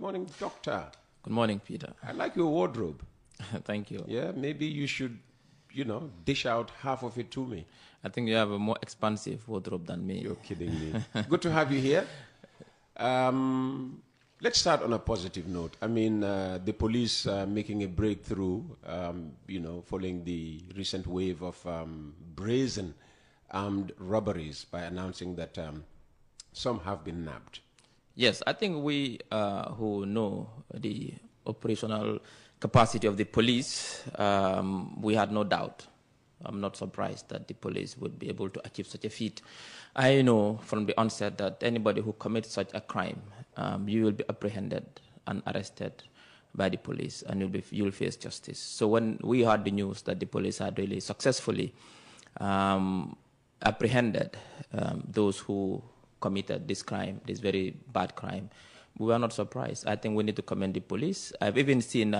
morning, Doctor. Good morning, Peter. I like your wardrobe. Thank you. Yeah, maybe you should, dish out half of it to me. I think you have a more expansive wardrobe than me. You're kidding me. Good to have you here. Let's start on a positive note. I mean, the police making a breakthrough, following the recent wave of brazen armed robberies by announcing that some have been nabbed. Yes, I think we who know the operational capacity of the police, we had no doubt. I'm not surprised that the police would be able to achieve such a feat. I know from the onset that anybody who commits such a crime, you will be apprehended and arrested by the police, and you'll face justice. So when we heard the news that the police had really successfully apprehended those who committed this crime, this very bad crime, we were not surprised. I think we need to commend the police. I've even seen,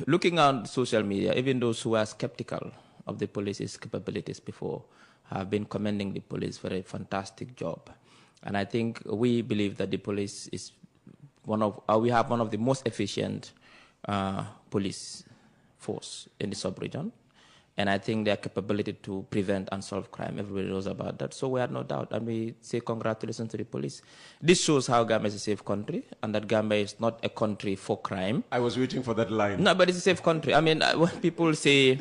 looking on social media, even those who are skeptical of the police's capabilities before have been commending the police for a fantastic job. And I think we believe that the police is we have one of the most efficient police force in the sub-region. And I think their capability to prevent and solve crime, everybody knows about that. So we have no doubt. And we say congratulations to the police. This shows how Gambia is a safe country and that Gambia is not a country for crime. I was waiting for that line. No, but it's a safe country. I mean, when people say,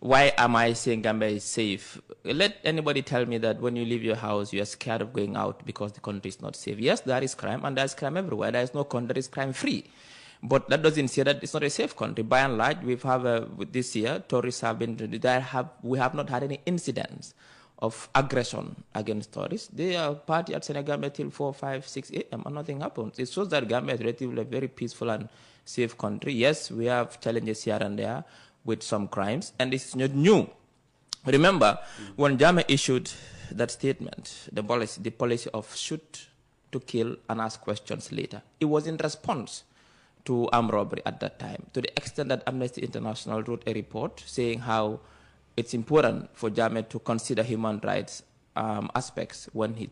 why am I saying Gambia is safe? Let anybody tell me that when you leave your house, you are scared of going out because the country is not safe. Yes, there is crime, and there is crime everywhere. There is no country that is crime-free. But that doesn't say that it's not a safe country. By and large, this year, tourists have been we have not had any incidents of aggression against tourists. They are party at Senegal till 4, 5, 6 a.m. and nothing happens. It shows that Gambia is relatively a very peaceful and safe country. Yes, we have challenges here and there with some crimes, and this is not new. Remember, when Jammeh issued that statement, the policy of shoot to kill and ask questions later, it was in response to armed robbery at that time, to the extent that Amnesty International wrote a report saying how it's important for Jammeh to consider human rights aspects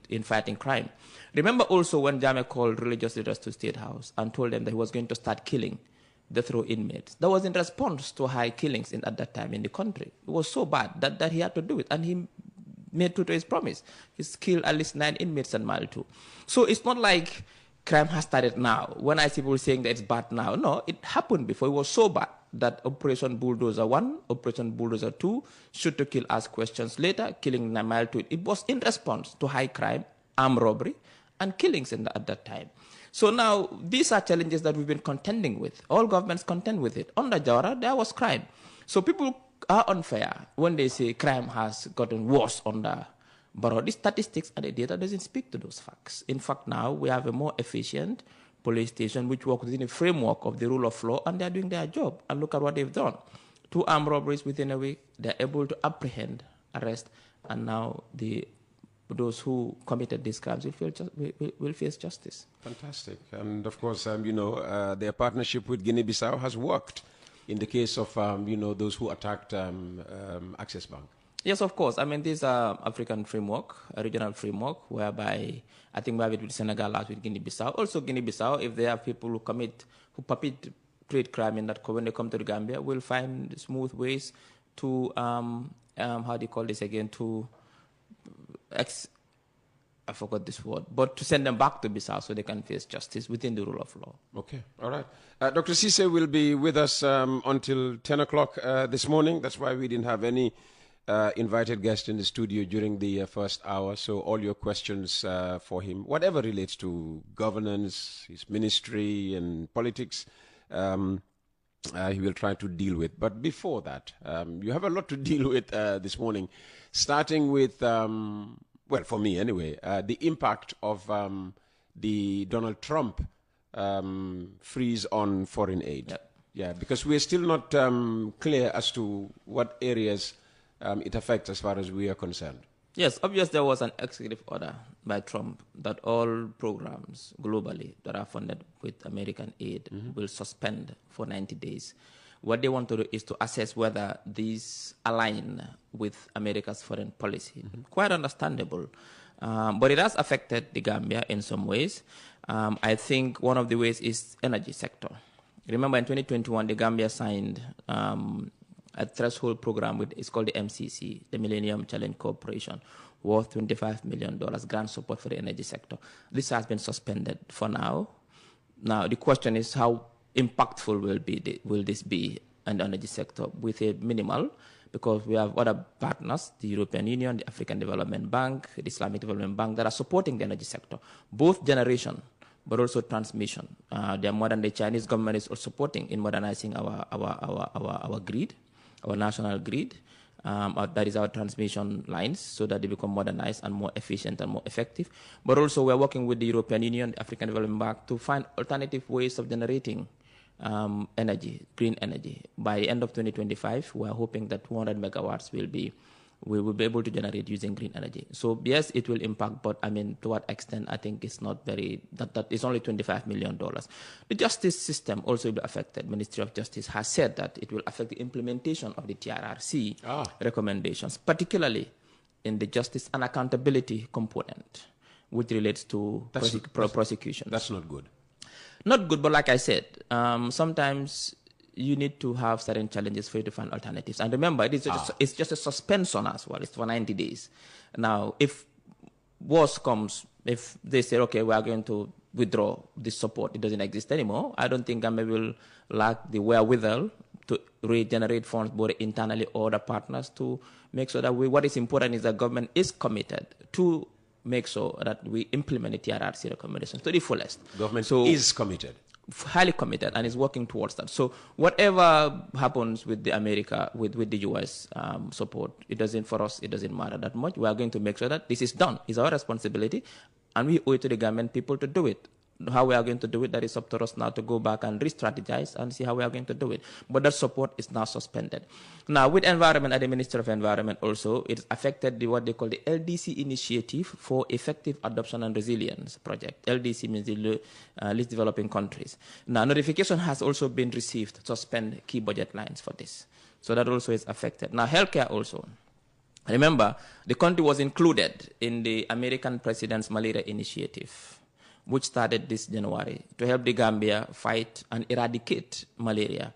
in fighting crime. Remember also when Jammeh called religious leaders to State House and told them that he was going to start killing death row inmates. That was in response to high killings at that time in the country. It was so bad that he had to do it, and he made true to his promise. He's killed at least 9 inmates in Mile 2. So it's not like crime has started now. When I see people saying that it's bad now, no, it happened before. It was so bad that Operation Bulldozer 1, Operation Bulldozer 2, shoot to kill, ask questions later, killing in Mile 2. It was in response to high crime, armed robbery, and killings at that time. So now, these are challenges that we've been contending with. All governments contend with it. Under Jawara, there was crime. So people are unfair when they say crime has gotten worse under Barrow. The statistics and the data doesn't speak to those facts. In fact, now we have a more efficient police station which works within a framework of the rule of law, and they're doing their job. And look at what they've done. 2 armed robberies within a week. They're able to apprehend, arrest, and now those who committed these crimes will face justice. Fantastic. And of course, their partnership with Guinea-Bissau has worked in the case of, those who attacked Access Bank. Yes, of course. I mean, this is an African framework, a regional framework, whereby I think we have it with Senegal, last with Guinea-Bissau. Also, Guinea-Bissau, if they have people who perpetrate crime in that, when they come to the Gambia, will find smooth ways to, how do you call this again, I forgot this word, but to send them back to Bissau so they can face justice within the rule of law. Okay, all right. Dr. Ceesay will be with us until 10 o'clock this morning. That's why we didn't have any invited guest in the studio during the first hour. So all your questions for him, whatever relates to governance, his ministry and politics, he will try to deal with. But before that, you have a lot to deal with this morning, starting with, well, for me anyway, the impact of the Donald Trump freeze on foreign aid. Yep. Yeah, because we're still not clear as to what areas it affects as far as we are concerned. Yes, obviously there was an executive order by Trump that all programs globally that are funded with American aid will suspend for 90 days. What they want to do is to assess whether these align with America's foreign policy. Quite understandable. But it has affected the Gambia in some ways. I think one of the ways is energy sector. Remember in 2021, the Gambia signed a threshold program it's called the MCC, the Millennium Challenge Corporation, worth $25 million grant support for the energy sector. This has been suspended for now. Now, the question is how impactful will this be in the energy sector with a minimal, because we have other partners, the European Union, the African Development Bank, the Islamic Development Bank, that are supporting the energy sector, both generation, but also transmission. The Chinese government is also supporting in modernizing our grid, our national grid. That is our transmission lines, so that they become modernized and more efficient and more effective. But also we're working with the European Union, the African Development Bank, to find alternative ways of generating energy, green energy. By the end of 2025, we're hoping that 200 megawatts we will be able to generate using green energy. So yes, it will impact, but I mean, to what extent, I think it's not very, that is only $25 million. The justice system also will be affected. Ministry of Justice has said that it will affect the implementation of the TRRC recommendations, particularly in the justice and accountability component, which relates to prosecutions. That's not good. Not good, but like I said, sometimes you need to have certain challenges for you to find alternatives. And remember, it's just a suspension as well. It's for 90 days. Now, if worse comes, if they say, okay, we are going to withdraw this support, it doesn't exist anymore, I don't think Gambia will lack the wherewithal to regenerate funds both internally or the partners to make sure that what is important is that government is committed to make sure that we implement the TRRC recommendations to the fullest. Government is committed. Highly committed and is working towards that. So whatever happens with the with the US support, it doesn't matter that much. We are going to make sure that this is done. It's our responsibility, and we owe it to the government people to do it. How we are going to do it, that is up to us now to go back and re-strategize and see how we are going to do it. But that support is now suspended. Now, with environment, at the Ministry of Environment also, it's affected what they call the LDC Initiative for Effective Adoption and Resilience Project. LDC means the least developing countries. Now, notification has also been received to suspend key budget lines for this. So that also is affected. Now, healthcare also. Remember, the country was included in the American President's Malaria Initiative, which started this January, to help the Gambia fight and eradicate malaria.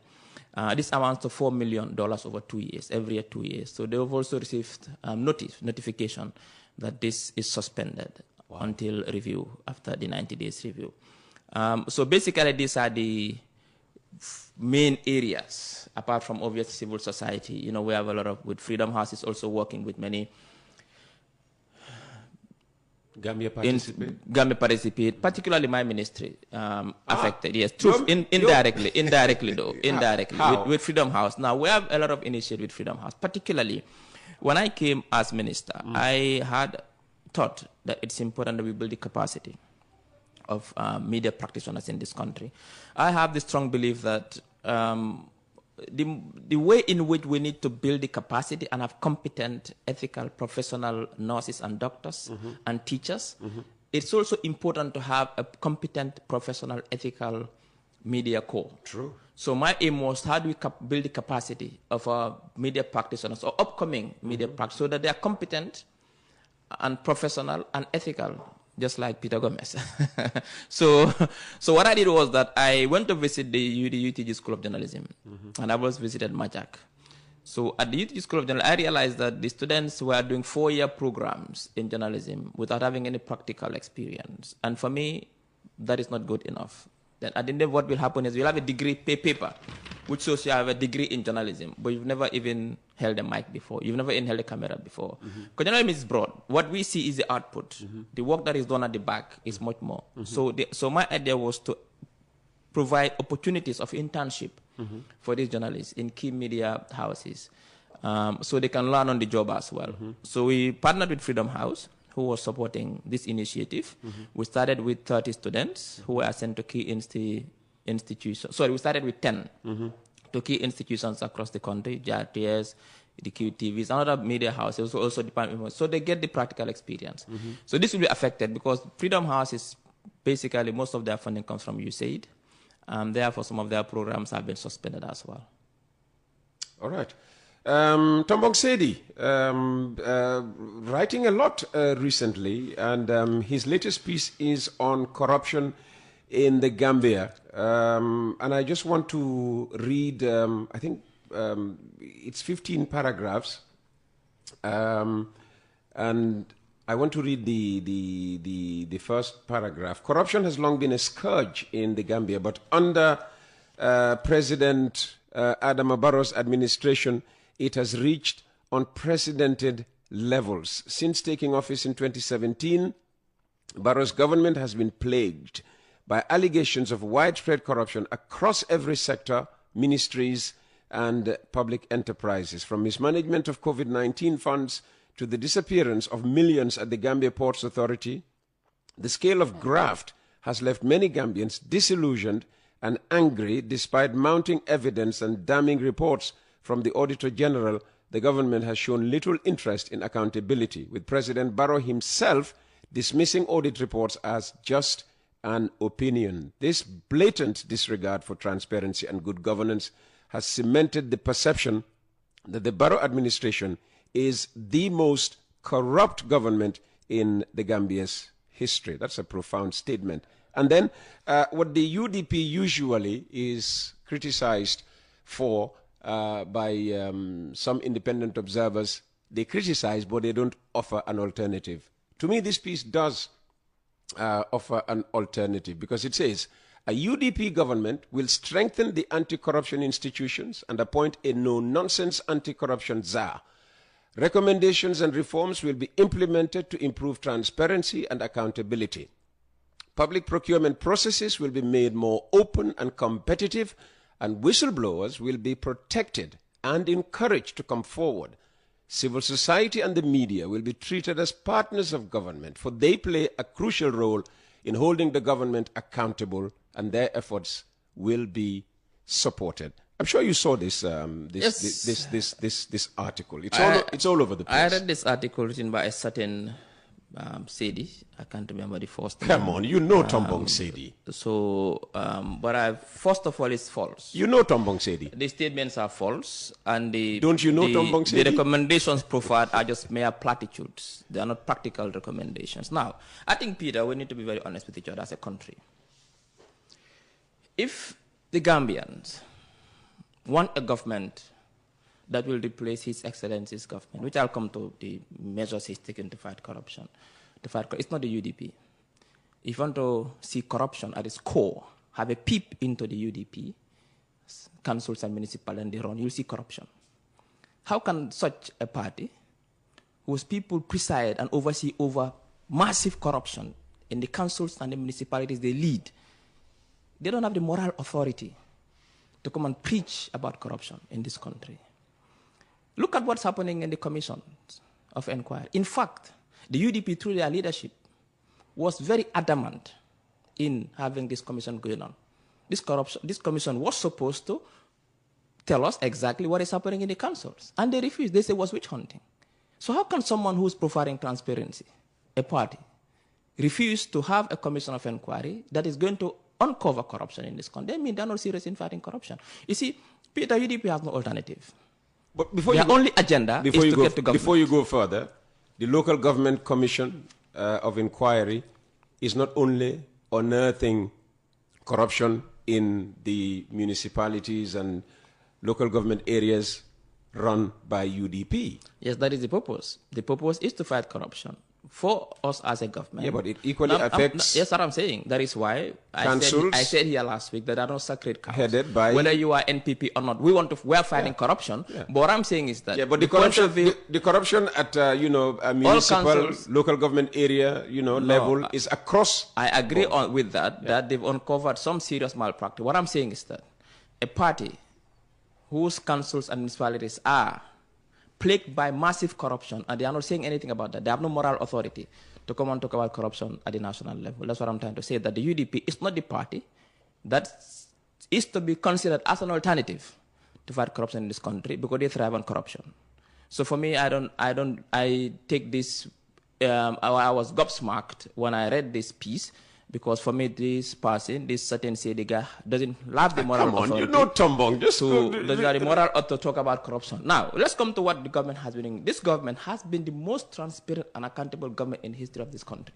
This amounts to $4 million over 2 years, every year 2 years. So they have also received notification that this is suspended until review, after the 90 days review. So basically, these are the main areas, apart from obvious civil society. You know, we have a lot of, with Freedom House is also working with many. Gambia participate, particularly my ministry affected. Yes, true. Indirectly though. Indirectly with Freedom House. Now we have a lot of initiatives with Freedom House. Particularly, when I came as minister, I had thought that it's important that we build the capacity of media practitioners in this country. I have the strong belief that the way in which we need to build the capacity and have competent, ethical, professional nurses and doctors and teachers, it's also important to have a competent, professional, ethical media corps. True. So my aim was, how do we build the capacity of our media practitioners or upcoming media practitioners so that they are competent and professional and ethical, just like Peter Gomez. So what I did was that I went to visit the UTG School of Journalism, and I was visited Majak. So at the UTG School of Journalism, I realized that the students were doing 4-year programs in journalism without having any practical experience. And for me, that is not good enough. Then at the end, what will happen is you'll have a degree paper, which shows you have a degree in journalism, but you've never even held a mic before. You've never even held a camera before. Because journalism is broad. What we see is the output. The work that is done at the back is much more. So my idea was to provide opportunities of internship for these journalists in key media houses, so they can learn on the job as well. So we partnered with Freedom House, who was supporting this initiative. We started with 30 students who were sent to key institutions. Sorry, we started with 10 to key institutions across the country, JRTS, the QTVs, and other media houses, also department. So they get the practical experience. So this will be affected because Freedom House is basically, most of their funding comes from USAID. Therefore, some of their programs have been suspended as well. All right. Tombong Sedi, writing a lot recently, and his latest piece is on corruption in the Gambia. And I just want to read, I think it's 15 paragraphs, and I want to read the first paragraph. Corruption has long been a scourge in the Gambia, but under President Adama Barrow's administration, it has reached unprecedented levels. Since taking office in 2017, Barrow's government has been plagued by allegations of widespread corruption across every sector, ministries, and public enterprises, from mismanagement of COVID-19 funds to the disappearance of millions at the Gambia Ports Authority. The scale of graft has left many Gambians disillusioned and angry. Despite mounting evidence and damning reports from the Auditor General, the government has shown little interest in accountability, with President Barrow himself dismissing audit reports as just an opinion. This blatant disregard for transparency and good governance has cemented the perception that the Barrow administration is the most corrupt government in the Gambia's history. That's a profound statement. And then what the UDP usually is criticized for by some independent observers, they criticize, but they don't offer an alternative. To me, this piece does offer an alternative, because it says a UDP government will strengthen the anti-corruption institutions and appoint a no-nonsense anti-corruption czar. Recommendations and reforms will be implemented to improve transparency and accountability. Public procurement processes will be made more open and competitive, and whistleblowers will be protected and encouraged to come forward. Civil society and the media will be treated as partners of government, for they play a crucial role in holding the government accountable, and their efforts will be supported. I'm sure you saw this this article. It's all over the place. I read this article written by a certain Sedi. I can't remember the first name. Come on, you know Tombong Sedi. So, but first of all, it's false. You know Tombong Sedi. The statements are false, and don't you know Tombong Sedi? The recommendations profiled are just mere platitudes. They are not practical recommendations. Now, I think, Peter, we need to be very honest with each other as a country. If the Gambians want a government that will replace His Excellency's government, which I'll come to the measures he's taken to fight corruption. It's not the UDP. If you want to see corruption at its core, have a peep into the UDP, councils and municipal and they run, you'll see corruption. How can such a party, whose people preside and oversee over massive corruption in the councils and the municipalities they lead, they don't have the moral authority to come and preach about corruption in this country? Look at what's happening in the commissions of inquiry. In fact, the UDP, through their leadership, was very adamant in having this commission going on. This commission was supposed to tell us exactly what is happening in the councils, and they refused. They say it was witch hunting. So how can someone who's providing transparency, a party, refuse to have a commission of inquiry that is going to uncover corruption in this country? They mean they're not serious in fighting corruption. You see, Peter, UDP has no alternative. But their only agenda is to get to government. Before you go further, the Local Government Commission of Inquiry is not only unearthing corruption in the municipalities and local government areas run by UDP. Yes, that is the purpose. The purpose is to fight corruption for us as a government. Yeah, but it equally affects... Yes, what I'm saying. That is why I said here last week that there are no sacred cows. Headed by... Whether you are NPP or not, we're fighting corruption. Yeah. But what I'm saying is that... Yeah, but the corruption at, a municipal, local government area, level is across... I agree with that, that they've uncovered some serious malpractice. What I'm saying is that a party whose councils and municipalities are plagued by massive corruption, and they are not saying anything about that. They have no moral authority to come and talk about corruption at the national level. That's what I'm trying to say, that the UDP is not the party that is to be considered as an alternative to fight corruption in this country, because they thrive on corruption. So for me, I take this, I was gobsmacked when I read this piece, Because for me, this person, this certain Ceesay guy, doesn't have the moral Come on, authority. you know Tombong. Just doesn't have the moral authority to talk about corruption. Now, let's come to what the government has been doing. This government has been the most transparent and accountable government in the history of this country.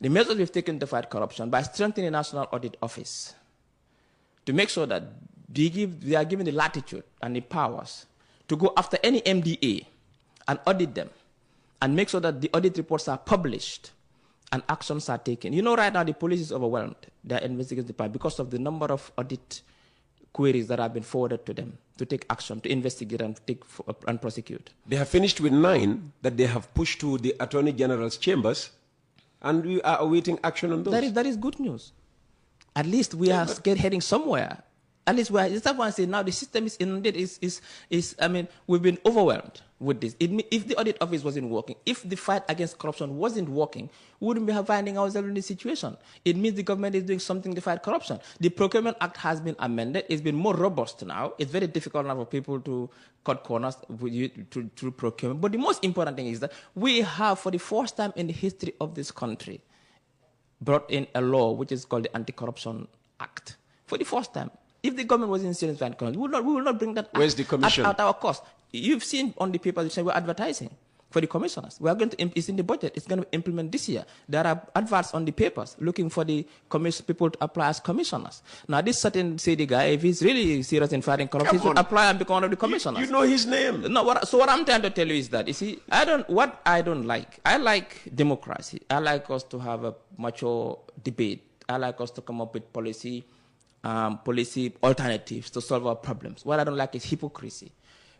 The measures we've taken to fight corruption by strengthening the National Audit Office to make sure that they are given the latitude and the powers to go after any MDA and audit them and make sure that the audit reports are published and actions are taken. You know, right now the police is overwhelmed. They are investigating the part because of the number of audit queries that have been forwarded to them to take action, to investigate and prosecute. They have finished with 9 that they have pushed to the Attorney General's chambers, and we are awaiting action on those. That is good news. At least we are heading somewhere. At least that's why I say now the system is inundated. I mean, we've been overwhelmed with this. If the audit office wasn't working, if the fight against corruption wasn't working, we wouldn't be finding ourselves in this situation. It means the government is doing something to fight corruption. The Procurement Act has been amended. It's been more robust now. It's very difficult now for people to cut corners through procurement. But the most important thing is that we have, for the first time in the history of this country, brought in a law which is called the Anti-Corruption Act. For the first time. If the government was in serious fight corruption, we will not bring that Where's the commission? At our cost. You've seen on the papers, which say we're advertising for the commissioners. We are going to, it's in the budget. It's going to implement this year. There are adverts on the papers looking for the people to apply as commissioners. Now, this certain Ceesay guy, if he's really serious in fighting corruption, he should apply and become one of the commissioners. You know his name. No, so what I'm trying to tell you is that, you see, I like democracy. I like us to have a mature debate. I like us to come up with policy alternatives to solve our problems. What I don't like is hypocrisy.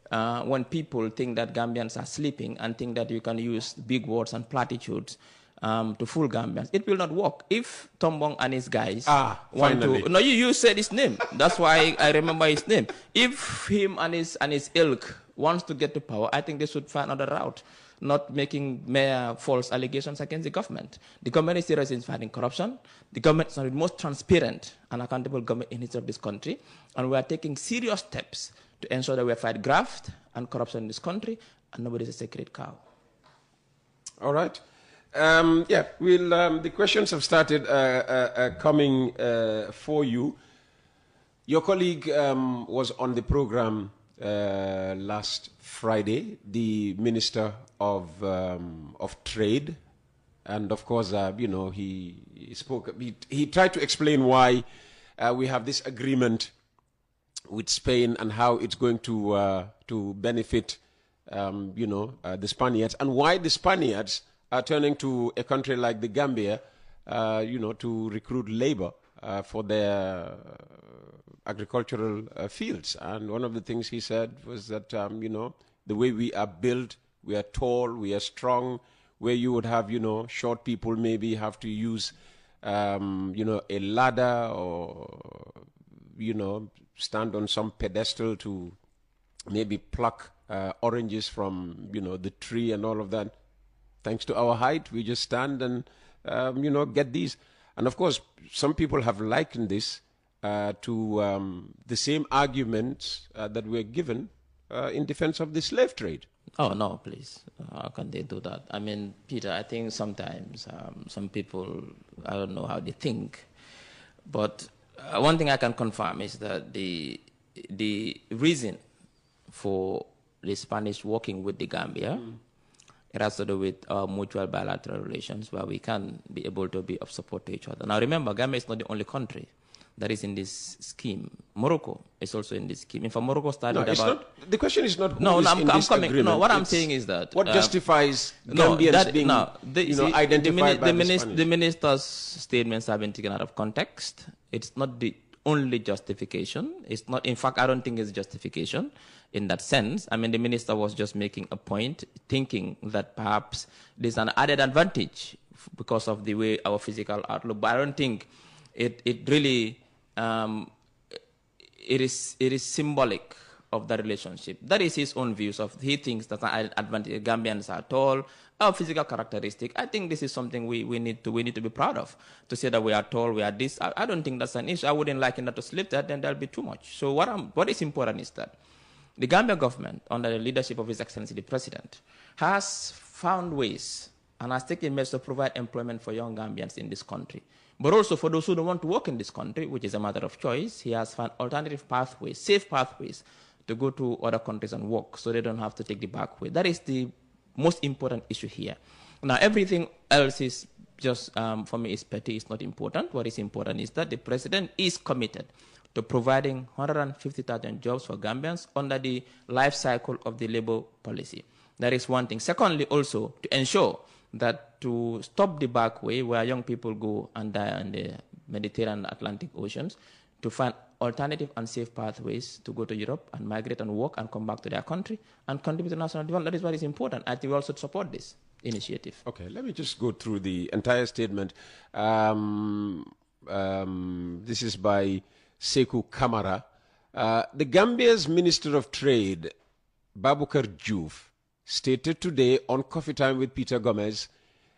When people think that Gambians are sleeping and think that you can use big words and platitudes to fool Gambians, it will not work. If Tombong and his guys want to... No, you said his name. That's why I remember his name. If him and his ilk wants to get to power, I think they should find another route, not making mere false allegations against the government. The government is serious in fighting corruption. The government is the most transparent and accountable government in the history of this country. And we are taking serious steps to ensure that we fight graft and corruption in this country, and nobody is a sacred cow. All right. The questions have started coming for you. Your colleague was on the program last Friday, the Minister of Trade, and of course, he spoke. He tried to explain why we have this agreement with Spain and how it's going to benefit, the Spaniards, and why the Spaniards are turning to a country like the Gambia, to recruit labor for their agricultural fields. And one of the things he said was that, the way we are built, we are tall, we are strong, where you would have, short people maybe have to use, a ladder or, stand on some pedestal to maybe pluck oranges from, the tree and all of that. Thanks to our height, we just stand and, get these. And of course, some people have likened this to the same arguments that were given in defense of the slave trade. Oh, no, please. How can they do that? I mean, Peter, I think sometimes some people, I don't know how they think. But one thing I can confirm is that the reason for the Spanish working with the Gambia, it has to do with our mutual bilateral relations where we can be able to be of support to each other. Now, remember, Gambia is not the only country that is in this scheme. Morocco is also in this scheme. In fact, Morocco started the question is not who is in this agreement. No, what I'm saying is that... What justifies Gambians being identified by the Spanish? The minister's statements have been taken out of context. It's not the only justification. It's not, in fact, I don't think it's justification in that sense. I mean, the minister was just making a point, thinking that perhaps there's an added advantage because of the way our physical outlook. But I don't think it really... it is symbolic of the relationship. That is his own views of. He thinks that advantage Gambians are tall, our physical characteristic. I think this is something we need to be proud of. To say that we are tall, we are this. I don't think that's an issue. I wouldn't like that to slip that. Then that'll be too much. So what is important is that the Gambia government, under the leadership of His Excellency the President, has found ways and has taken measures to provide employment for young Gambians in this country. But also for those who don't want to work in this country, which is a matter of choice, he has found alternative pathways, safe pathways, to go to other countries and work so they don't have to take the back way. That is the most important issue here. Now, everything else is just, for me, is petty. It's not important. What is important is that the president is committed to providing 150,000 jobs for Gambians under the life cycle of the labor policy. That is one thing. Secondly, also, to ensure that to stop the back way where young people go and die in the Mediterranean and Atlantic Oceans, to find alternative and safe pathways to go to Europe and migrate and work and come back to their country and contribute to national development. That is what is important. I think we also support this initiative. Okay, let me just go through the entire statement. This is by Sekou Kamara. The Gambia's Minister of Trade, Babukar Diouf, stated today on Coffee Time with Peter Gomez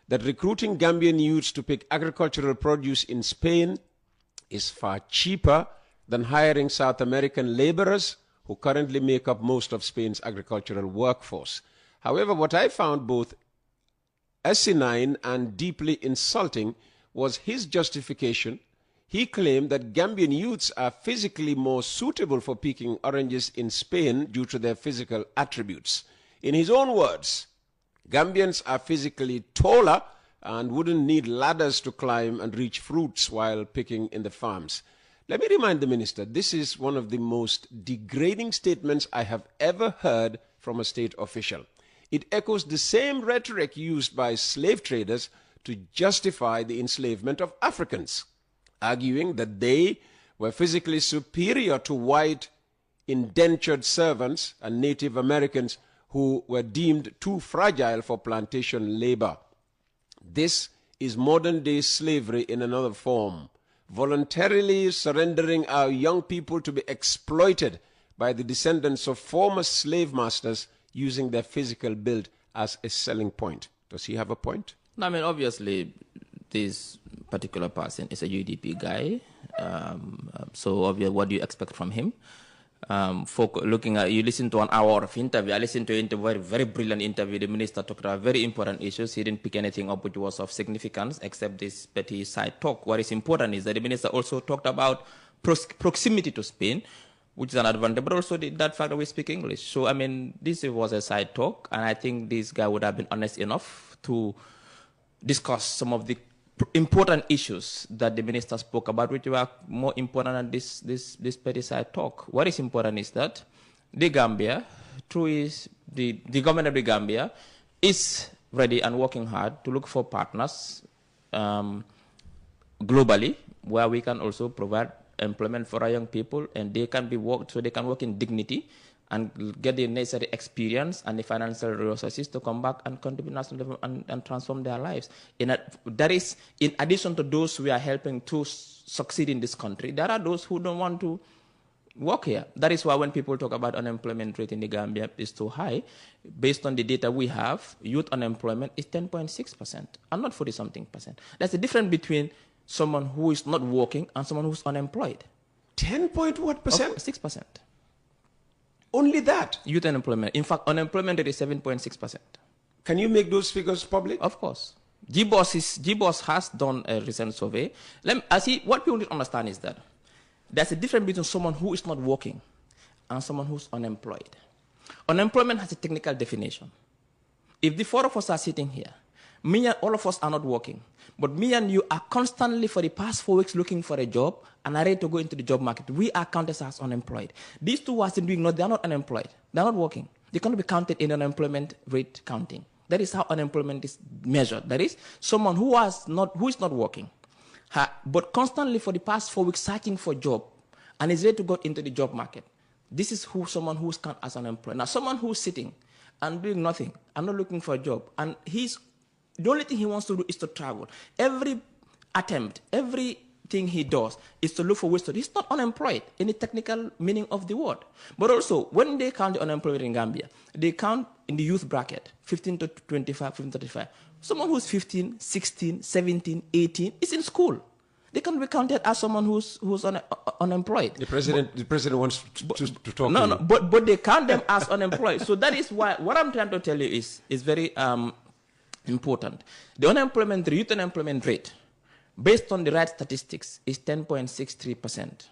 that recruiting Gambian youths to pick agricultural produce in Spain is far cheaper than hiring South American laborers who currently make up most of Spain's agricultural workforce. However, what I found both asinine and deeply insulting was his justification. He claimed that Gambian youths are physically more suitable for picking oranges in Spain due to their physical attributes. In his own words, Gambians are physically taller and wouldn't need ladders to climb and reach fruits while picking in the farms. Let me remind the minister, this is one of the most degrading statements I have ever heard from a state official. It echoes the same rhetoric used by slave traders to justify the enslavement of Africans, arguing that they were physically superior to white indentured servants and Native Americans who were deemed too fragile for plantation labor. This is modern-day slavery in another form, voluntarily surrendering our young people to be exploited by the descendants of former slave masters using their physical build as a selling point. Does he have a point? No, I mean, obviously, this particular person is a UDP guy. So obviously, what do you expect from him? Looking at, you listen to an hour of interview. I listened to a very, very brilliant interview. The minister talked about very important issues. He didn't pick anything up which was of significance except this petty side talk. What is important is that the minister also talked about proximity to Spain, which is an advantage, but also that fact that we speak English. So, I mean, this was a side talk, and I think this guy would have been honest enough to discuss some of the important issues that the minister spoke about, which were more important than this petty side talk. What is important is that the Gambia, through the government of the Gambia, is ready and working hard to look for partners globally, where we can also provide employment for our young people, and they can be worked so they can work in dignity and get the necessary experience and the financial resources to come back and contribute to national development and transform their lives. That is, in addition to those we are helping to succeed in this country, there are those who don't want to work here. That is why when people talk about unemployment rate in the Gambia is too high, based on the data we have, youth unemployment is 10.6% and not 40-something%. That's the difference between someone who is not working and someone who's unemployed. 10 point what percent? 6%. Only that? Youth unemployment. In fact, unemployment rate is 7.6%. Can you make those figures public? Of course. GBOS has done a recent survey. What people need to understand is that there's a difference between someone who is not working and someone who's unemployed. Unemployment has a technical definition. If the four of us are sitting here, me and all of us are not working, but me and you are constantly for the past 4 weeks looking for a job and are ready to go into the job market, we are counted as unemployed. These two who are doing no, they are not unemployed. They are not working. They cannot be counted in unemployment rate counting. That is how unemployment is measured. That is someone who is not working, but constantly for the past 4 weeks searching for a job and is ready to go into the job market. This is someone who is counted as unemployed. Now, someone who is sitting and doing nothing and not looking for a job, and the only thing he wants to do is to travel. Every attempt, everything he does is to look for ways to. He's not unemployed in the technical meaning of the word. But also, when they count the unemployed in Gambia, they count in the youth bracket, 15 to 25, 15 to 35. Someone who's 15, 16, 17, 18 is in school. They can be counted as someone who's unemployed. The president wants to talk. No, but they count them as unemployed. So that is why what I'm trying to tell you is very important. The unemployment, youth unemployment rate, based on the right statistics, is 10.63%.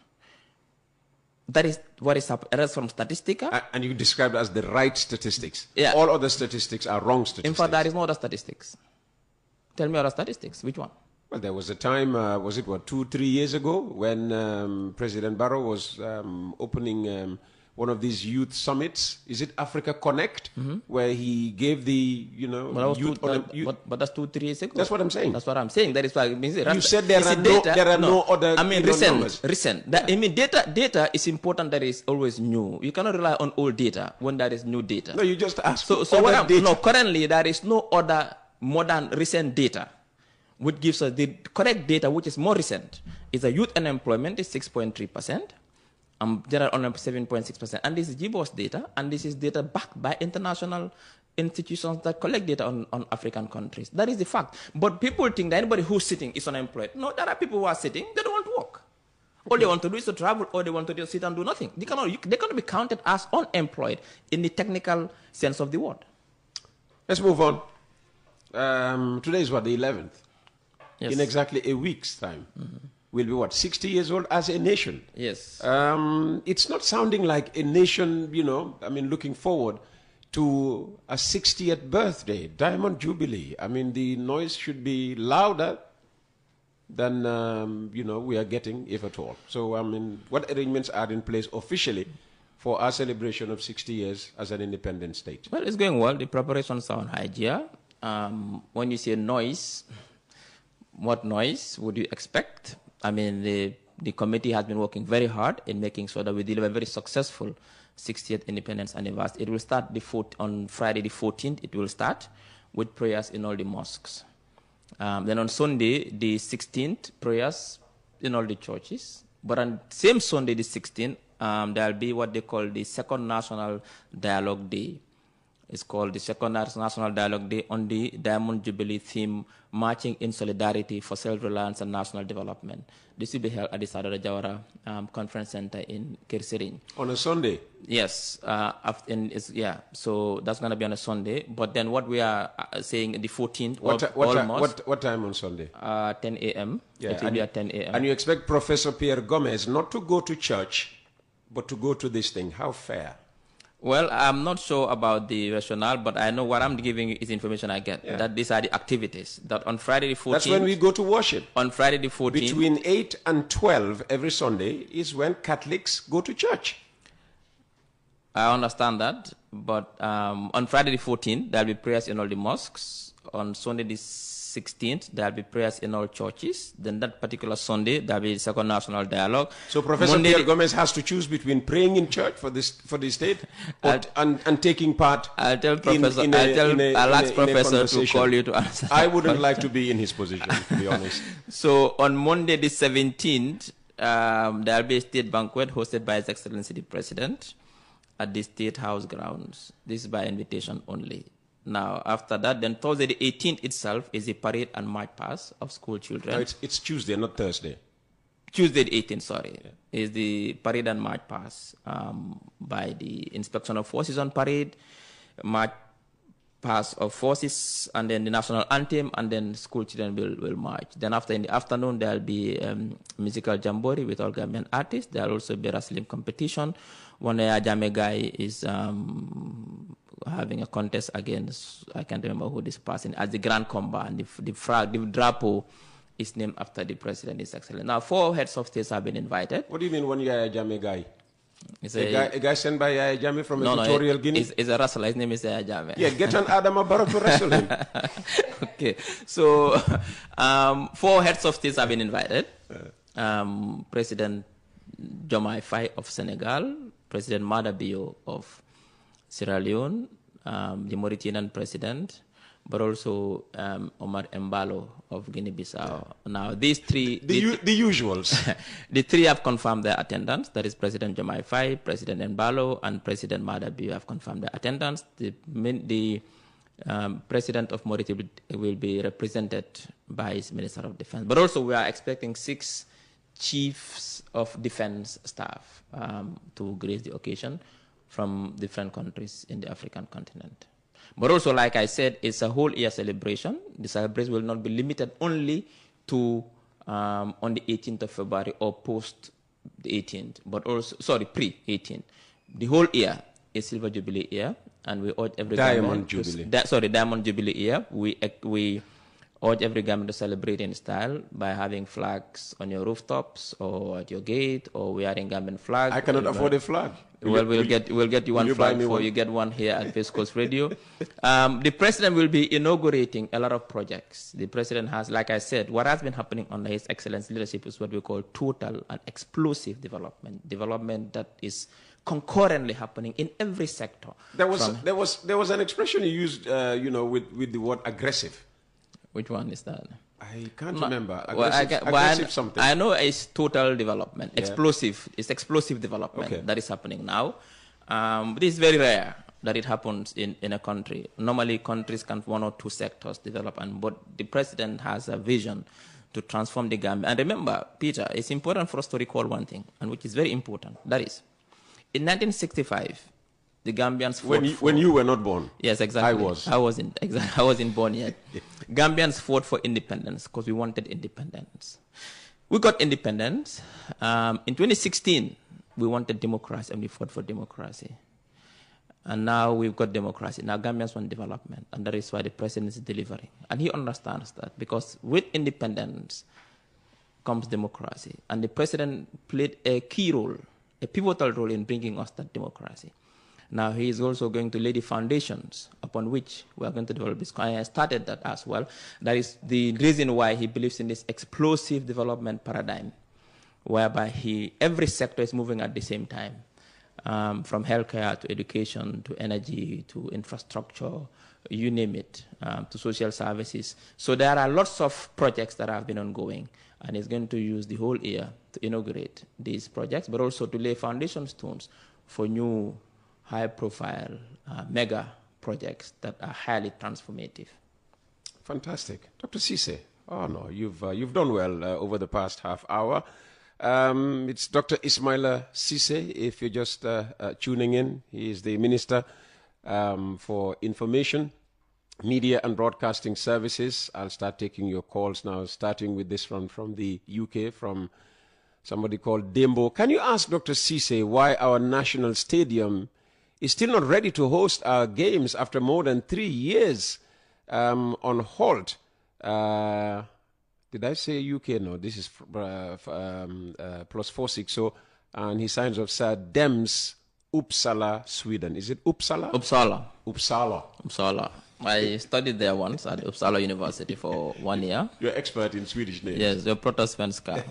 That is what is up. That's from Statistica. And you described it as the right statistics. Yeah. All other statistics are wrong statistics. In fact, there is no other statistics. Tell me other statistics. Which one? Well, there was a time, was it 2-3 years ago, when President Barrow was opening one of these youth summits. Is it Africa Connect, where he gave the But that's 2-3 years ago. That's what I'm saying. That's what I'm saying. That is why you said there are no other. I mean, numbers. recent. Yeah. I mean, data is important. That is always new. You cannot rely on old data when there is new data. No, you just asked. So currently there is no other modern recent data, which gives us the correct data, which is more recent. Is the youth unemployment is 6.3%. General unemployment 7.6%, and this is GBOS data, and this is data backed by international institutions that collect data on African countries. That is the fact. But people think that anybody who's sitting is unemployed. No, there are people who are sitting, they don't want to work. All they want to do is to travel, or they want to just sit and do nothing. They cannot be counted as unemployed in the technical sense of the word. Let's move on. Today is the 11th? Yes. In exactly a week's time. We'll be 60 years old as a nation. Yes. It's not sounding like a nation, looking forward to a 60th birthday, Diamond Jubilee. I mean, the noise should be louder than, we are getting, if at all. So, what arrangements are in place officially for our celebration of 60 years as an independent state? Well, it's going well. The preparations are on high gear. When you say noise, what noise would you expect? I mean, the committee has been working very hard in making sure that we deliver a very successful 60th independence anniversary. It will start on Friday the 14th. It will start with prayers in all the mosques. Then on Sunday, the 16th, prayers in all the churches. But on same Sunday, the 16th, there will be what they call the Second National Dialogue Day. It's called the Second National Dialogue Day on the Diamond Jubilee theme, Marching in Solidarity for Self-Reliance and National Development. This will be held at the Sadara Jawara Conference Center in Kirsiring. On a Sunday? Yes. So that's going to be on a Sunday. But then what we are saying, the 14th, what time on Sunday? 10 a.m. Yeah, it will be at 10 a.m. And you expect Professor Pierre Gomez not to go to church, but to go to this thing. How fair? Well, I'm not sure about the rationale, but I know what I'm giving you is information I get. Yeah. That these are the activities. That on Friday the 14th... That's when we go to worship. On Friday the 14th... Between 8 and 12 every Sunday is when Catholics go to church. I understand that. But on Friday the 14th, there will be prayers in all the mosques. On Sunday the 16th, there will be prayers in all churches. Then that particular Sunday, there will be the Second National Dialogue. So Professor Pierre Gomez has to choose between praying in church for the state and taking part. I'll tell Professor. I'll ask Professor to call you to answer. I wouldn't like to be in his position, to be honest. So on Monday the 17th, there will be a state banquet hosted by His Excellency the President at the State House grounds. This is by invitation only. Now, after that, then Thursday the 18th itself is a parade and march past of school children. No, it's Tuesday, not Thursday. Tuesday the 18th, sorry, is the parade and march past by the Inspection of Forces on parade, march past of forces, and then the national anthem, and then school children will march. Then after, in the afternoon, there will be musical jamboree with all Gambian artists. There will also be a wrestling competition. One Jame guy is having a contest against, I can't remember who this person, as the Grand Combat, and the drapo is named after the president, His Excellency. Now, 4 heads of states have been invited. What do you mean one Yaya Jammeh guy? A guy sent by Yaya Jammeh from Equatorial Guinea? He's a wrestler. His name is Yaya Jammeh. Yeah, get an Adama Barrow to wrestle him. Okay. So, 4 heads of states have been invited. President Diomaye Faye of Senegal, President Mada Bio of Sierra Leone, the Mauritanian president, but also Omar Embalo of Guinea-Bissau. Now, these 3... The usuals. The 3 have confirmed their attendance. That is President Diomaye Faye, President Embalo, and President Mada Bio have confirmed their attendance. The president of Mauritania will be represented by his Minister of Defense. But also, we are expecting 6 chiefs of defense staff to grace the occasion from different countries in the African continent. But also, like I said, it's a whole year celebration. The celebration will not be limited only to on the 18th of February or post the 18th, but also, sorry, pre-18th. The whole year is Silver Jubilee year, and we urge every Diamond Jubilee. Diamond Jubilee year. We urge every Gambian to celebrate in style by having flags on your rooftops or at your gate or wearing Gambian flag. I cannot afford a flag. We'll get you one flag before you get one here at West Coast Radio. The president will be inaugurating a lot of projects. The president has, like I said, what has been happening under His Excellency leadership is what we call total and explosive development that is concurrently happening in every sector. There was an expression you used, with the word aggressive. Which one is that? I can't remember. Aggressive something. I know it's total development. Yeah. Explosive. It's explosive development that is happening now. This is very rare that it happens in a country. Normally, countries can one or two sectors develop, but the president has a vision to transform the Gambia. And remember, Peter, it's important for us to recall one thing, and which is very important. That is, in 1965, the Gambians fought when you were not born. Yes, exactly. I wasn't born yet. Gambians fought for independence because we wanted independence. We got independence. In 2016, we wanted democracy, and we fought for democracy. And now we've got democracy. Now Gambians want development, and that is why the president is delivering. And he understands that, because with independence comes democracy. And the president played a key role, a pivotal role in bringing us that democracy. Now he is also going to lay the foundations upon which we are going to develop this. I started that as well. That is the reason why he believes in this explosive development paradigm, whereby every sector is moving at the same time, from healthcare to education to energy to infrastructure, you name it, to social services. So there are lots of projects that have been ongoing, and he's going to use the whole year to inaugurate these projects, but also to lay foundation stones for new high-profile mega projects that are highly transformative. Fantastic. Dr. Ceesay, you've done well over the past half hour. It's Dr. Ismaila Ceesay, if you're just tuning in. He is the Minister for Information, Media and Broadcasting Services. I'll start taking your calls now, starting with this one from the UK, from somebody called Dembo. Can you ask Dr. Ceesay why our national stadium is still not ready to host our games after more than 3 years on hold? Did I say UK? No, this is +460. And he signs off, Sir Dems, Uppsala, Sweden. Is it Uppsala? Uppsala. I studied there once at Uppsala University for 1 year. You're expert in Swedish names. Yes, the Protosvenska.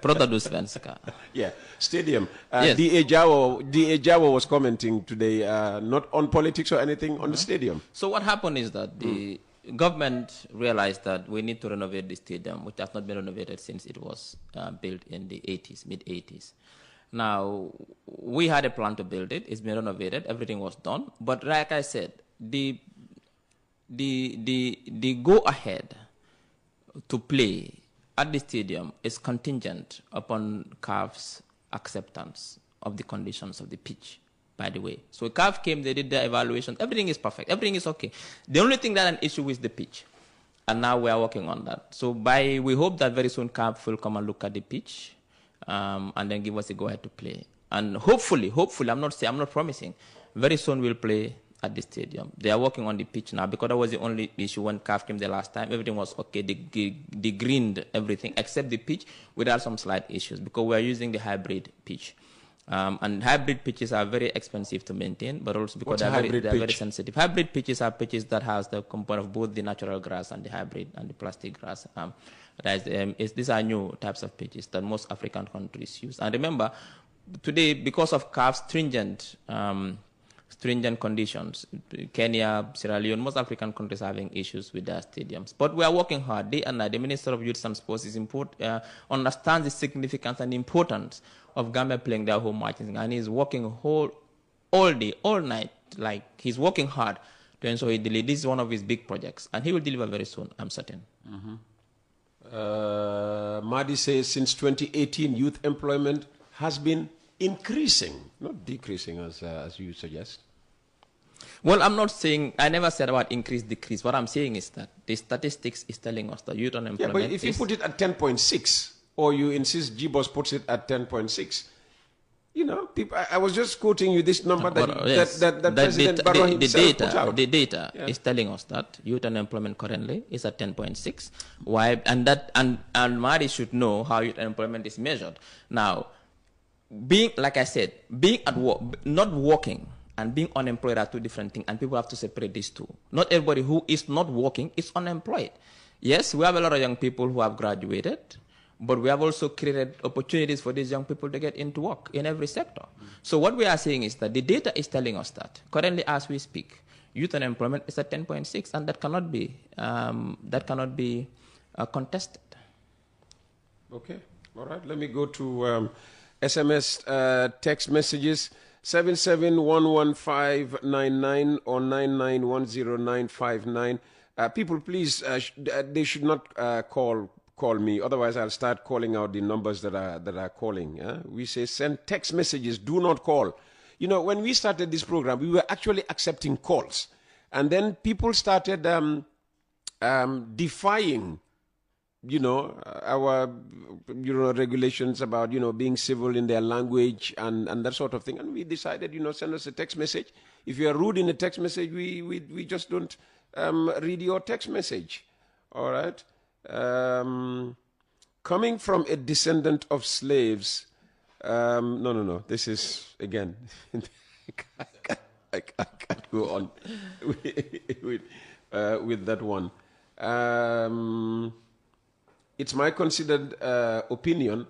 Protodusvenska. Yeah, stadium. Yes. D.A. Jawo was commenting today, not on politics or anything, on the stadium. So what happened is that the government realized that we need to renovate the stadium, which has not been renovated since it was built in the 80s, mid-80s. Now, we had a plan to build it. It's been renovated. Everything was done. But like I said, the go-ahead to play at the stadium is contingent upon CAF's acceptance of the conditions of the pitch, by the way. So CAF came, they did their evaluation. Everything is perfect. Everything is okay. The only thing that an issue is the pitch. And now we are working on that. So we hope that very soon CAF will come and look at the pitch and then give us a go-ahead to play. And hopefully, I'm not promising, very soon we'll play at the stadium. They are working on the pitch now, because that was the only issue when CAF came the last time. Everything was okay. They greened everything except the pitch, without some slight issues, because we are using the hybrid pitch. And hybrid pitches are very expensive to maintain, but also because they're very sensitive. Hybrid pitches are pitches that has the component of both the natural grass and the hybrid and the plastic grass. These are new types of pitches that most African countries use. And remember, today, because of CAF's stringent conditions, Kenya, Sierra Leone, most African countries are having issues with their stadiums. But we are working hard day and night. The Minister of Youth and Sports understands the significance and importance of Gambia playing their home matches, and he's working all day, all night. Like, he's working hard to ensure he delivers. This is one of his big projects, and he will deliver very soon, I'm certain. Madi says since 2018, youth employment has been increasing, not decreasing as you suggest. Well, I'm not saying, I never said about increase, decrease. What I'm saying is that the statistics is telling us that youth unemployment Yeah, but if you put it at 10.6, or you insist GBOS puts it at 10.6, you know, people, I was just quoting you this number that President Barrow himself put out. The data is telling us that youth unemployment currently is at 10.6. Why? And Mari should know how youth unemployment is measured. Now, being, like I said, being at work, not working, and being unemployed are two different things, and people have to separate these two. Not everybody who is not working is unemployed. Yes, we have a lot of young people who have graduated, but we have also created opportunities for these young people to get into work in every sector. So what we are saying is that the data is telling us that currently, as we speak, youth unemployment is at 10.6, and that cannot be contested. Okay, all right. Let me go to SMS text messages. 7711599 or 9910959. People, please, they should not call me. Otherwise, I'll start calling out the numbers that are calling. We say send text messages. Do not call. You know, when we started this program, we were actually accepting calls, and then people started defying, our, regulations about, being civil in their language and that sort of thing. And we decided, send us a text message. If you are rude in a text message, we just don't read your text message. All right. Coming from a descendant of slaves. No. This is, again, I can't go on with that one. It's my considered opinion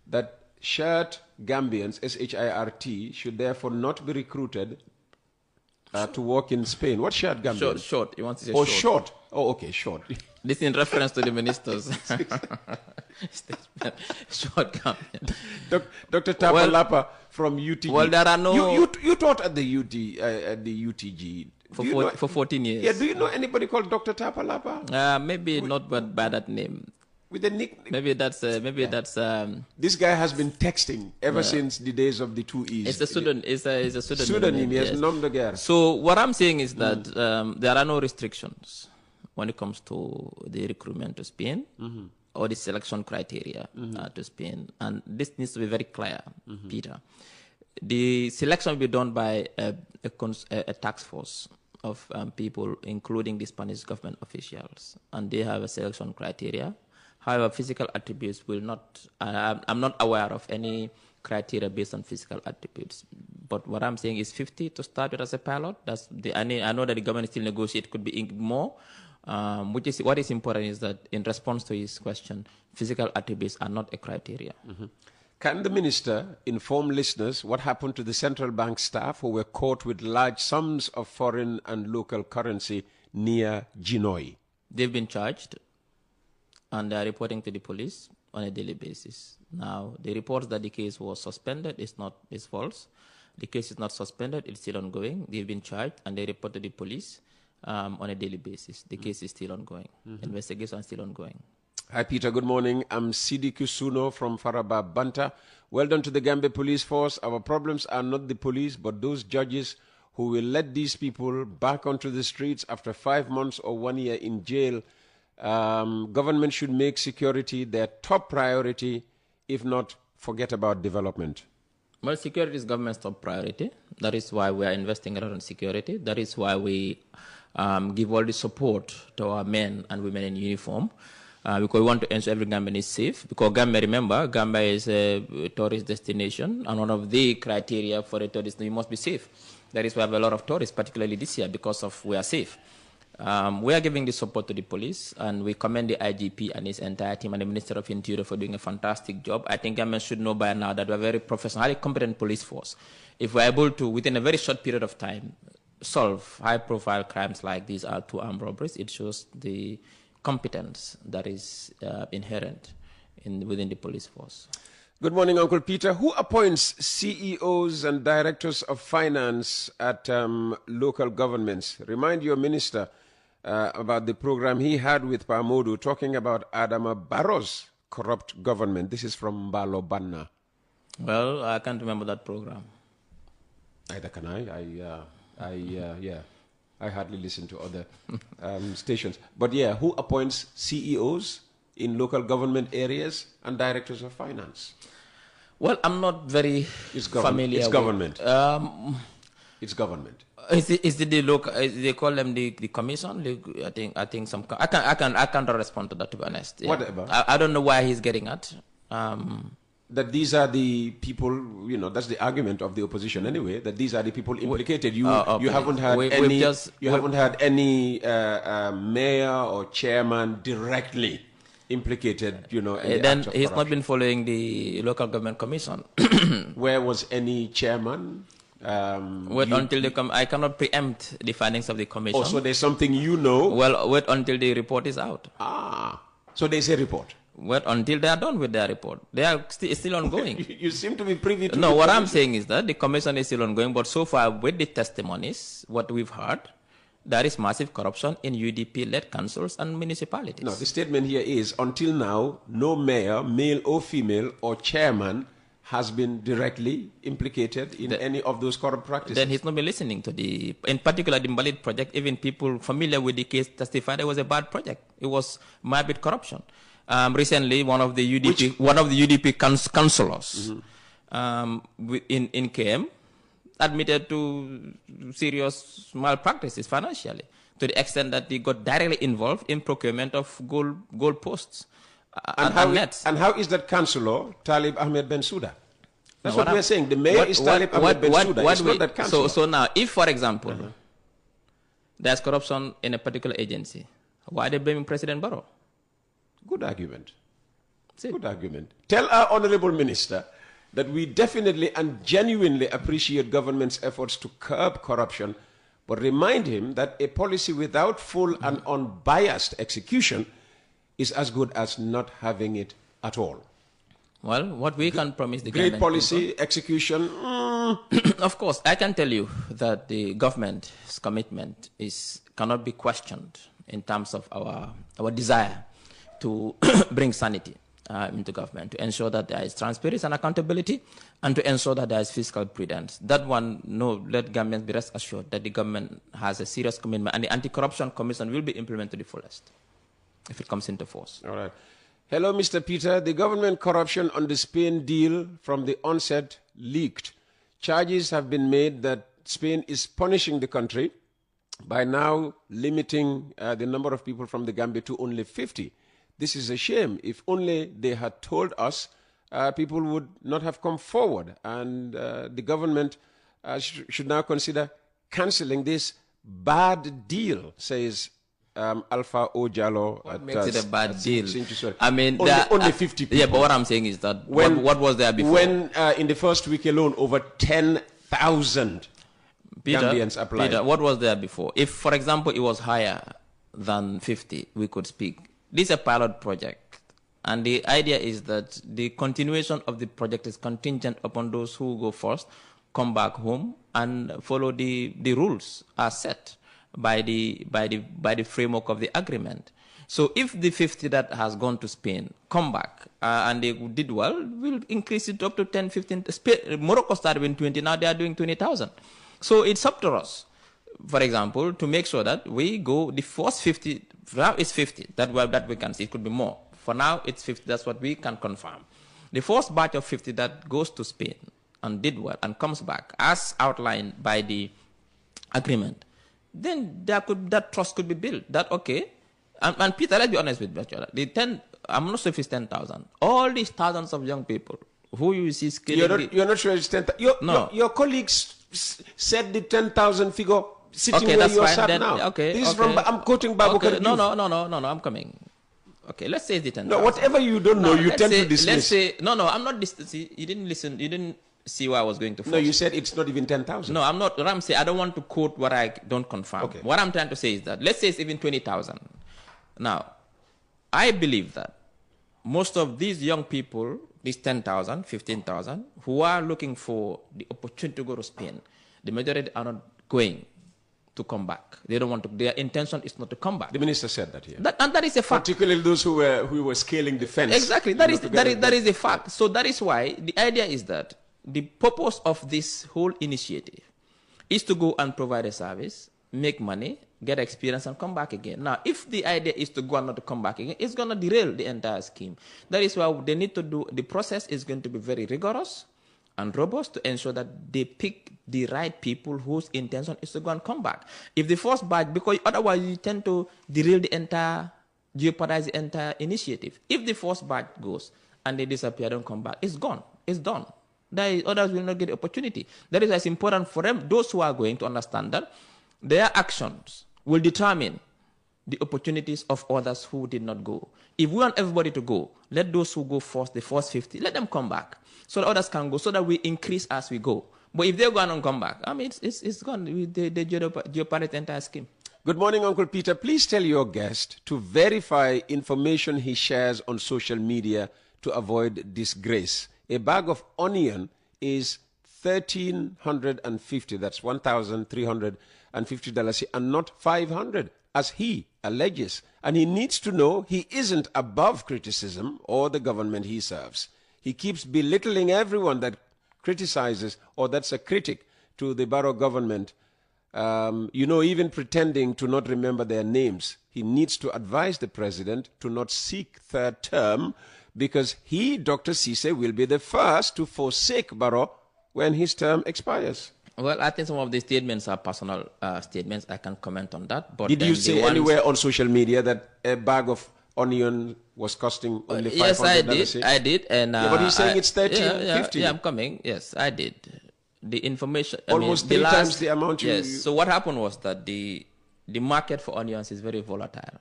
that short Gambians, SHIRT, should therefore not be recruited to work in Spain. What short Gambians? Short. You want to say short? Short. Oh, okay, short. This in reference to the ministers. Short Gambian. Dr. Tapalapa from UTG. Well, there are no... You taught at the UTG. For 14 years. Yeah, do you know anybody called Dr. Tapalapa? Maybe not, but by that name. With a nickname. Maybe that's. This guy has been texting ever since the days of the 2Es. It's a pseudonym. It's a pseudonym. Pseudonym, yes, nom de guerre. So what I'm saying is that there are no restrictions when it comes to the recruitment to Spain or the selection criteria to Spain, and this needs to be very clear, Peter. The selection will be done by a task force of people, including the Spanish government officials, and they have a selection criteria. However, physical attributes will not, I'm not aware of any criteria based on physical attributes. But what I'm saying is 50 to start with as a pilot. I know that the government still negotiate, could be more. What is important is that in response to his question, physical attributes are not a criteria. Can the minister inform listeners what happened to the central bank staff who were caught with large sums of foreign and local currency near Genoa? They've been charged, and they are reporting to the police on a daily basis. Now, the reports that the case was suspended is false. The case is not suspended; it's still ongoing. They've been charged, and they report to the police on a daily basis. The case is still ongoing. Investigation is still ongoing. Hi, Peter. Good morning. I'm Sidi Kusuno from Faraba Banta. Well done to the Gambia Police Force. Our problems are not the police, but those judges who will let these people back onto the streets after 5 months or 1 year in jail. Government should make security their top priority. If not, forget about development. Well, security is government's top priority. That is why we are investing a lot in security. That is why we give all the support to our men and women in uniform. Because we want to ensure every Gambian is safe. Because Gambia is a tourist destination, and one of the criteria for a tourist, you must be safe. That is why we have a lot of tourists, particularly this year, because of we are safe. We are giving the support to the police, and we commend the IGP and his entire team and the Minister of Interior for doing a fantastic job. I think Gambians should know by now that we are a very professional, highly competent police force. If we are able to, within a very short period of time, solve high-profile crimes like these two armed robberies, it shows the competence that is inherent within the police force. Good morning, Uncle Peter. Who appoints CEOs and directors of finance at local governments? Remind your minister about the program he had with Pamodu talking about Adama Barrow's corrupt government. This is from Mbalo Banna. Well, I can't remember that program. Neither can I. I hardly listen to other stations. But yeah, who appoints CEOs in local government areas and directors of finance? Well, I'm not very familiar. It's government. It's government. Is it the local? They call them the commission. I think some. I can't respond to that, to be honest. Yeah. Whatever. I don't know why he's getting at. That these are the people, that's the argument of the opposition anyway, that these are the people implicated. You haven't had any mayor or chairman directly implicated, then he's not been following the local government commission. Where was any chairman? Wait until they come. I cannot preempt the findings of the commission. Also, there's something you know. Well, wait until the report is out. So there's a report. Wait until they are done with their report. They are still ongoing. You seem to be privy to. No, what I'm saying is that the commission is still ongoing. But so far, with the testimonies, what we've heard, there is massive corruption in UDP-led councils and municipalities. No, the statement here is, until now, no mayor, male or female, or chairman has been directly implicated in any of those corrupt practices. Then he's not been listening to in particular, the Mbalit project. Even people familiar with the case testified it was a bad project. It was mired with corruption. Recently, one of the UDP councillors in KM admitted to serious malpractices financially, to the extent that he got directly involved in procurement of gold posts and nets. And how is that councillor Talib Ahmed Bensouda? That's what we're saying. The mayor is Talib Ahmed Bensouda. It's not that councillor. So now, if, for example, there's corruption in a particular agency, why are they blaming President Barrow? Good argument. Good argument. Tell our honorable minister that we definitely and genuinely appreciate government's efforts to curb corruption, but remind him that a policy without full and unbiased execution is as good as not having it at all. Well, what we can promise the great government policy, people, execution. Of course, I can tell you that the government's commitment cannot be questioned in terms of our desire to bring sanity into government, to ensure that there is transparency and accountability, and to ensure that there is fiscal prudence. That one, let Gambians be rest assured that the government has a serious commitment, and the Anti-Corruption Commission will be implemented to the fullest if it comes into force. All right. Hello, Mr. Peter. The government corruption on the Spain deal from the onset leaked. Charges have been made that Spain is punishing the country by now limiting the number of people from the Gambia to only 50. This is a shame. If only they had told us, people would not have come forward. And the government should now consider cancelling this bad deal, says Alpha Ojalo. What makes it a bad deal? I mean, only 50 people. Yeah, but what I'm saying is that what was there before? When in the first week alone, over 10,000 Gambians applied. Peter, what was there before? If, for example, it was higher than 50, we could speak. This is a pilot project, and the idea is that the continuation of the project is contingent upon those who go first, come back home, and follow the rules as set by the framework of the agreement. So if the 50 that has gone to Spain come back and they did well, we'll increase it up to 10, 15. Morocco started with 20, now they are doing 20,000. So it's up to us, for example, to make sure that we go the first 50. Now it's 50 that we can see. It could be more. For now, it's 50. That's what we can confirm. The first batch of 50 that goes to Spain and did well and comes back, as outlined by the agreement, then that trust could be built. That okay. And Peter, let's be honest with each other. I'm not sure if it's 10,000. All these thousands of young people who you see scaling. You're not sure it's 10,000. Your colleagues said the 10,000 figure. Sitting okay, where that's you're fine. sat then, now. Okay, this is from, I'm quoting Babu. Okay. No, I'm coming. Okay, let's say it's the 10,000. No, whatever you don't know, you tend to dismiss. Let's say, no, I'm not dismissing. You didn't listen. You didn't see where I was going to. No, you said it's not even 10,000. No, I'm not. What I'm saying, I don't want to quote what I don't confirm. Okay. What I'm trying to say is that, let's say it's even 20,000. Now, I believe that most of these young people, these 10,000, 15,000, who are looking for the opportunity to go to Spain, the majority are not going to come back. They don't want to. Their intention is not to come back. The minister said that here. And that is a fact. Particularly those who were scaling the fence. Exactly. That is a fact. So that is why the idea is that the purpose of this whole initiative is to go and provide a service, make money, get experience, and come back again. Now, if the idea is to go and not to come back again, it's going to derail the entire scheme. That is why they need to do, the process is going to be very rigorous and robust to ensure that they pick the right people whose intention is to go and come back. If the first batch, because otherwise you tend to derail the entire, jeopardize the entire initiative. If the first batch goes and they disappear, don't come back, it's gone, it's done. Others will not get the opportunity. That is why it's important for them, those who are going, to understand that their actions will determine the opportunities of others who did not go. If we want everybody to go, let those who go first, the first 50, let them come back so that others can go, so that we increase as we go. But if they go and come back, I mean, it's gone. They jeopardize the entire scheme. Good morning, Uncle Peter. Please tell your guest to verify information he shares on social media to avoid disgrace. A bag of onion is $1,350. That's $1,350, and not $500, as he alleges. And he needs to know he isn't above criticism or the government he serves. He keeps belittling everyone that criticizes or that's a critic to the Barrow government, even pretending to not remember their names. He needs to advise the president to not seek third term, because he, Dr. Ceesay, will be the first to forsake Barrow when his term expires. Well, I think some of the statements are personal statements. I can comment on that. But did you say anywhere on social media that a bag of onion was costing only $500? Yes, I did. And, but he's saying it's $1,350. Yeah, I'm coming. Yes, I did. The information... Almost three times the amount you... Yes, so what happened was that the market for onions is very volatile.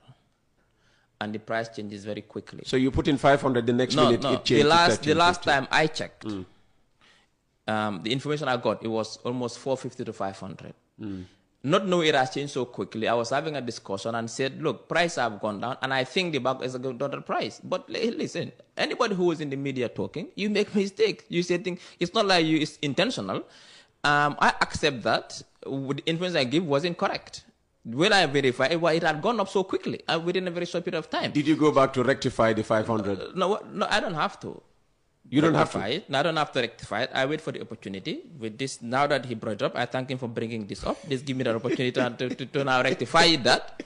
And the price changes very quickly. So you put in 500, the next minute it changed. The last time I checked, the information I got, it was almost 450 to 500. Not knowing it has changed so quickly, I was having a discussion and said, look, prices have gone down, and I think the bag is a good price. But listen, anybody who is in the media talking, you make mistakes. You say things, it's not like it's intentional. I accept that the information I give was incorrect. When I verify it had gone up so quickly within a very short period of time. Did you go back to rectify the 500? No, I don't have to. You don't have to? No, I don't have to rectify it. I wait for the opportunity. With this, now that he brought it up, I thank him for bringing this up. This gives me the opportunity to now rectify that.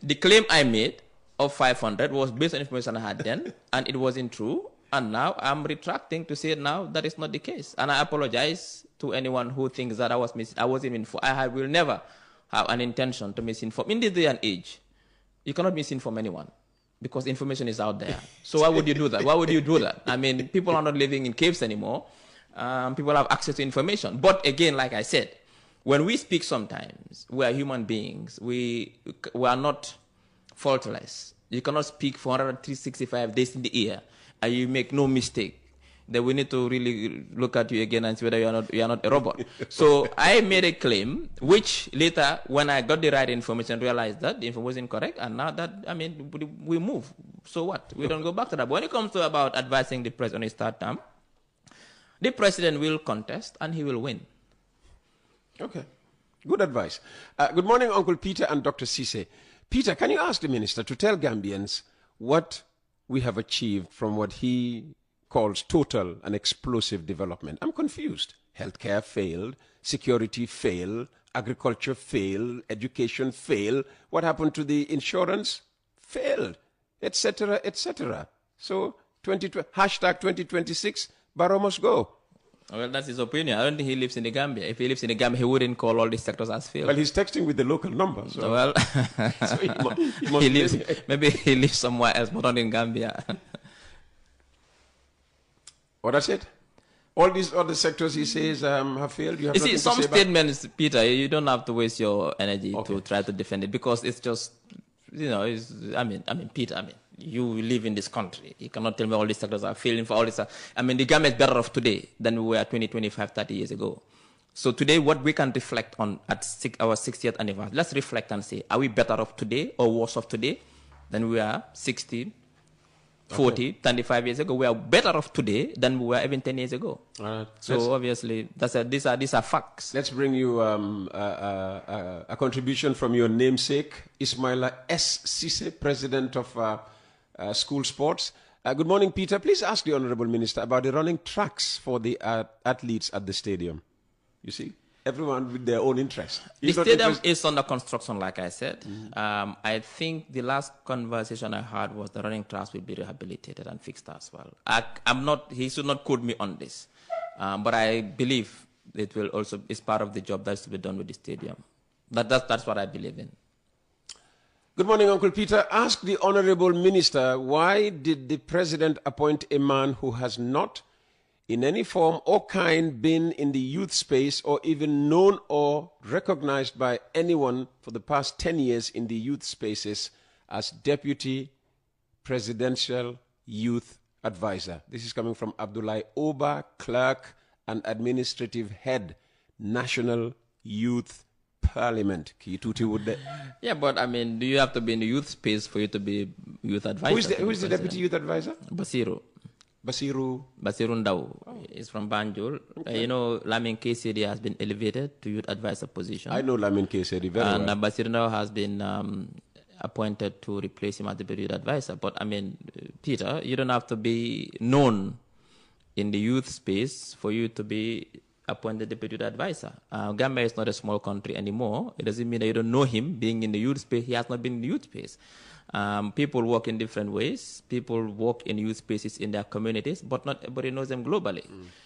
The claim I made of 500 was based on information I had then, and it wasn't true. And now I'm retracting to say now that is not the case. And I apologize to anyone who thinks that I wasn't informed. I will never have an intention to misinform. In this day and age, you cannot misinform anyone because information is out there. So why would you do that? Why would you do that? I mean, people are not living in caves anymore. People have access to information. But again, like I said, when we speak sometimes, we are human beings. We are not faultless. You cannot speak for 365 days in the year and you make no mistake. Then we need to really look at you again and see whether you are not a robot. So I made a claim, which later, when I got the right information, realized that the information was incorrect, and now that, I mean, we move. So what? We don't go back to that. But when it comes to about advising the president on his third term, the president will contest and he will win. Okay. Good advice. Good morning, Uncle Peter and Dr. Ceesay. Peter, can you ask the minister to tell Gambians what we have achieved from what he calls total and explosive development? I'm confused. Healthcare failed, security failed, agriculture failed, education failed. What happened to the insurance? Failed, etc., etc. So, hashtag 2026, Barrow must go. Well, that's his opinion. I don't think he lives in the Gambia. If he lives in the Gambia, he wouldn't call all these sectors as failed. Well, he's texting with the local number. So, well, so he lives, maybe he lives somewhere else, but not in Gambia. Oh, that's it? All these other sectors he says have failed? You see, some statements, Peter, you don't have to waste your energy to try to defend it because it's just, I mean, Peter, you live in this country. You cannot tell me all these sectors are failing for all this. I mean, the Gambia is better off today than we were 20, 25, 30 years ago. So today, what we can reflect on at our 60th anniversary, let's reflect and say, are we better off today or worse off today than we are 60, 40, 25 years ago? We are better off today than we were even 10 years ago. So obviously, these are facts. Let's bring you a contribution from your namesake, Ismaila S. Ceesay, President of School Sports. Good morning, Peter. Please ask the Honorable Minister about the running tracks for the athletes at the stadium. You see, everyone with their own interest. The stadium is under construction, like I said. I think the last conversation I had was the running tracks will be rehabilitated and fixed as well. He should not quote me on this. But I believe it will also, is part of the job that is to be done with the stadium. That's what I believe in. Good morning, Uncle Peter. Ask the Honorable Minister, why did the President appoint a man who has not, in any form or kind, been in the youth space or even known or recognized by anyone for the past 10 years in the youth spaces as Deputy Presidential Youth Advisor? This is coming from Abdullah Oba, Clerk and Administrative Head, National Youth Parliament. Yeah, but I mean, do you have to be in the youth space for you to be youth advisor? Who is the Deputy Youth Advisor? Basiru Ndau is from Banjul. Okay. You know, Lamin Kesedi has been elevated to youth advisor position. I know Lamin Kesedi very well. And Basiru Ndau has been appointed to replace him as the deputy youth advisor. But I mean, Peter, you don't have to be known in the youth space for you to be appointed deputy youth advisor. Gambia is not a small country anymore. It doesn't mean that you don't know him being in the youth space. He has not been in the youth space. People work in different ways. People work in youth spaces in their communities, but not everybody knows them globally.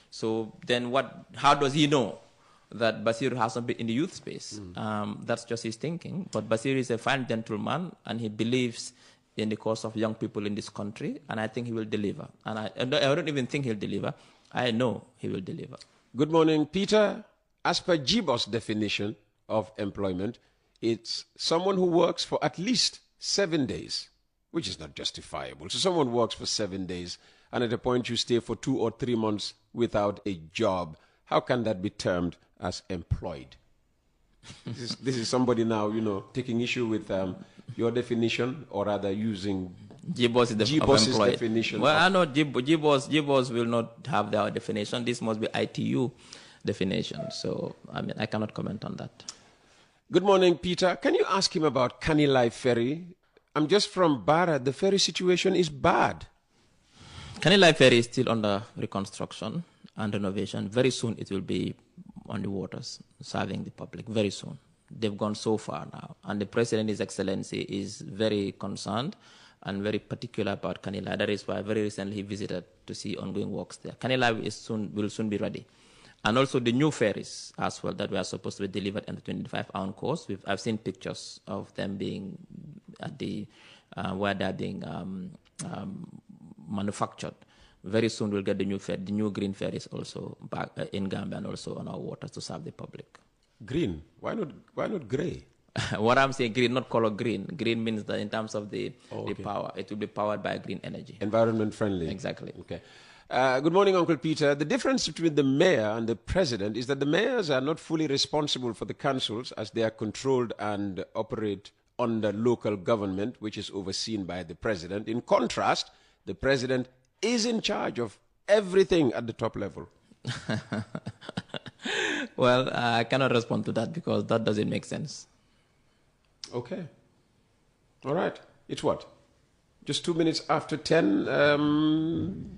So then how does he know that Basiru hasn't been in the youth space? That's just his thinking. But Basiru is a fine gentleman, and he believes in the cause of young people in this country, and I think he will deliver. And I don't even think he'll deliver. I know he will deliver. Good morning, Peter. As per GBOS definition of employment, it's someone who works for at least 7 days, which is not justifiable. So someone works for 7 days, and at a point you stay for 2 or 3 months without a job. How can that be termed as employed? This is somebody now, taking issue with your definition, or rather using GBOS's definition. Well, I know GBOS will not have their definition. This must be ITU definition. So, I mean, I cannot comment on that. Good morning, Peter. Can you ask him about Kanilai Ferry? I'm just from Bara. The ferry situation is bad. Kanilai Ferry is still under reconstruction and renovation. Very soon it will be on the waters, serving the public. Very soon. They've gone so far now. And the President, His Excellency, is very concerned and very particular about Kanilai. That is why very recently he visited to see ongoing works there. Kanilai will soon be ready. And also the new ferries as well that were supposed to be delivered in the 25-hour course. I've seen pictures of them being at where they're being manufactured. Very soon we'll get the new green ferries also back in Gambia and also on our waters to serve the public. Green? Why not grey? What I'm saying, green, not color green. Green means that in terms of the power, it will be powered by green energy. Environment friendly. Exactly. Okay. Good morning, Uncle Peter. The difference between the mayor and the president is that the mayors are not fully responsible for the councils, as they are controlled and operate under local government, which is overseen by the president. In contrast, the president is in charge of everything at the top level. Well, I cannot respond to that because that doesn't make sense. Okay. All right. It's what? Just 2 minutes after 10.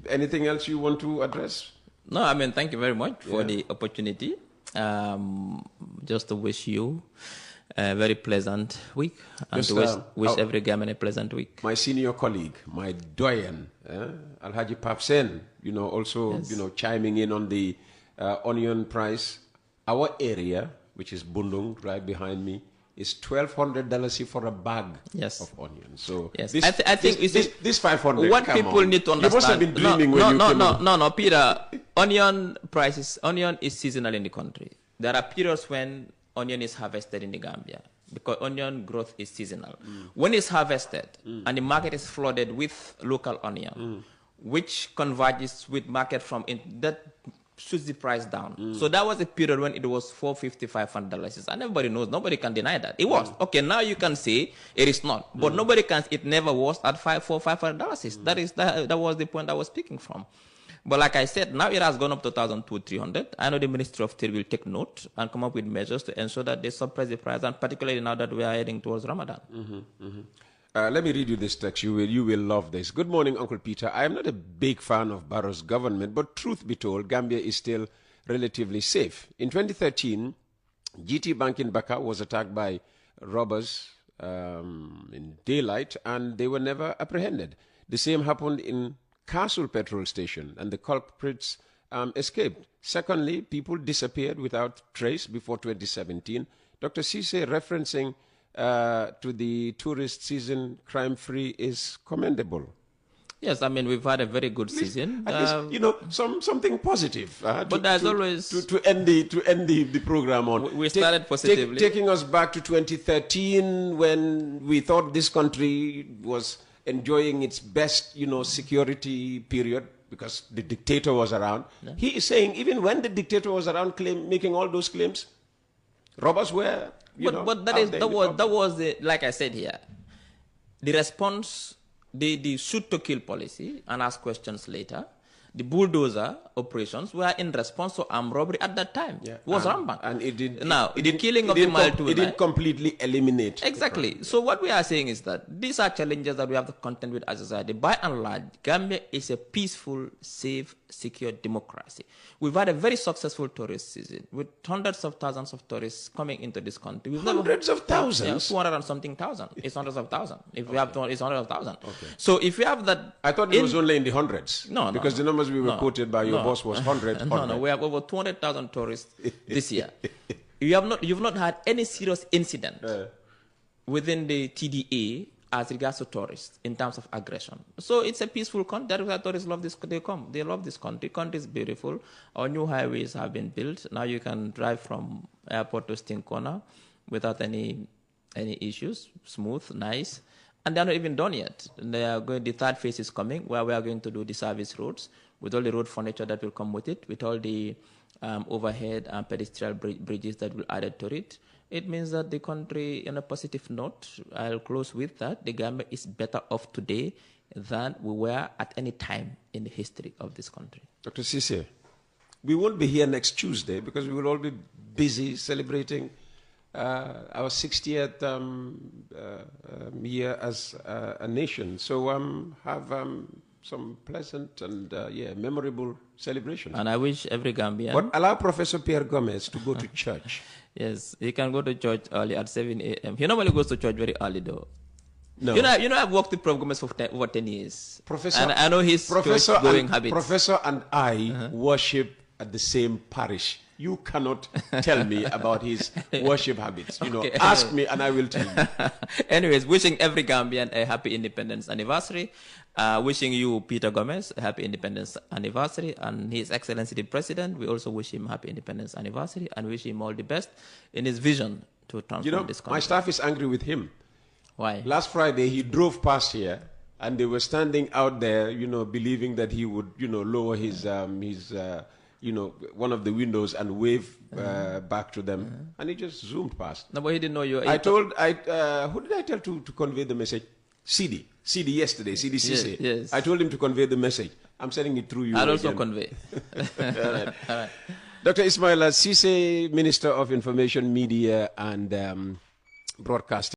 Anything else you want to address? No, I mean, thank you very much for the opportunity. Just to wish you a very pleasant week. And to wish every Gambian a pleasant week. My senior colleague, my doyen, Alhaji Papsen, also, chiming in on the onion price. Our area, which is Bundung, right behind me, is $1,200 for a bag of onions. So yes. I think this 500. What people need to understand. You must have been dreaming when you came No, Peter. Onion is seasonal in the country. There are periods when onion is harvested in the Gambia because onion growth is seasonal. When it's harvested and the market is flooded with local onion, which converges with market that shoots the price down. So that was a period when it was $450, $500. And everybody knows, nobody can deny that. It was. Okay, now you can say it is not. But nobody can, it never was at $500. That was the point I was speaking from. But like I said, now it has gone up to $1,200-$300. I know the Ministry of Trade will take note and come up with measures to ensure that they suppress the price, and particularly now that we are heading towards Ramadan. Let me read you this text. You will love this. Good morning, Uncle Peter. I am not a big fan of Barrow's government, but truth be told, Gambia is still relatively safe. In 2013, GT Bank in Baka was attacked by robbers in daylight, and they were never apprehended. The same happened in Castle petrol station, and the culprits escaped. Secondly, people disappeared without trace before 2017. Dr. Ceesay referencing to the tourist season crime-free is commendable. Yes, I mean, we've had a very good season. At least, something positive. But there's always to end the program on. We started positively, taking us back to 2013 when we thought this country was enjoying its best, security period because the dictator was around. Yeah. He is saying even when the dictator was around, making all those claims, robbers were. But that was the, like I said here, the response. The shoot to kill policy and ask questions later. The bulldozer operations were in response to armed robbery at that time. Yeah. It was rampant. And it did. The killing of the Maltuna. It didn't completely eliminate. Exactly. So what we are saying is that these are challenges that we have to contend with as a society. By and large, Gambia is a peaceful, safe, secure democracy. We've had a very successful tourist season with hundreds of thousands of tourists coming into this country. Hundreds of thousands? 200 and something thousand. It's hundreds of thousands. If we have 200, it's hundreds of thousands. Okay. So if we have that... I thought it was only in the hundreds. No. Because the numbers we were quoted by your boss was 100. No, we have over 200,000 tourists this year. You've not had any serious incident within the TDA as regards to tourists in terms of aggression. So it's a peaceful country. That is why tourists love this. They love this country. Country is beautiful. Our new highways have been built. Now you can drive from airport to Stinkona without any issues. Smooth, nice. And they're not even done yet. The third phase is coming, where we are going to do the service roads with all the road furniture that will come with it, with all the overhead and pedestrian bridges that will add to it. It means that the country, on a positive note, I'll close with that, the Gambia is better off today than we were at any time in the history of this country. Dr. Ceesay, we won't be here next Tuesday because we will all be busy celebrating our 60th year as a nation. So have some pleasant and memorable celebrations. And I wish every Gambian... But allow Professor Pierre Gomez to go to church. Yes, he can go to church early at 7 a.m. He normally goes to church very early, though. No. I've worked with Prof. Gomez for over 10 years. Professor, and I know his church-going habits. Professor and I worship at the same parish. You cannot tell me about his worship habits. Ask me and I will tell you. Anyways, wishing every Gambian a happy independence anniversary. Wishing you, Peter Gomez, a happy independence anniversary. And His Excellency the President, we also wish him happy independence anniversary and wish him all the best in his vision to transform this country. My staff is angry with him. Why? Last Friday, he drove past here and they were standing out there, believing that he would, lower his one of the windows and wave back to them, and he just zoomed past. No, but he didn't know you. Who did I tell to convey the message? CD yesterday, Ceesay. Yes. I told him to convey the message. I'm sending it through you. I'll also convey. All right. Dr. Ismaila Ceesay, Minister of Information, Media and Broadcasting.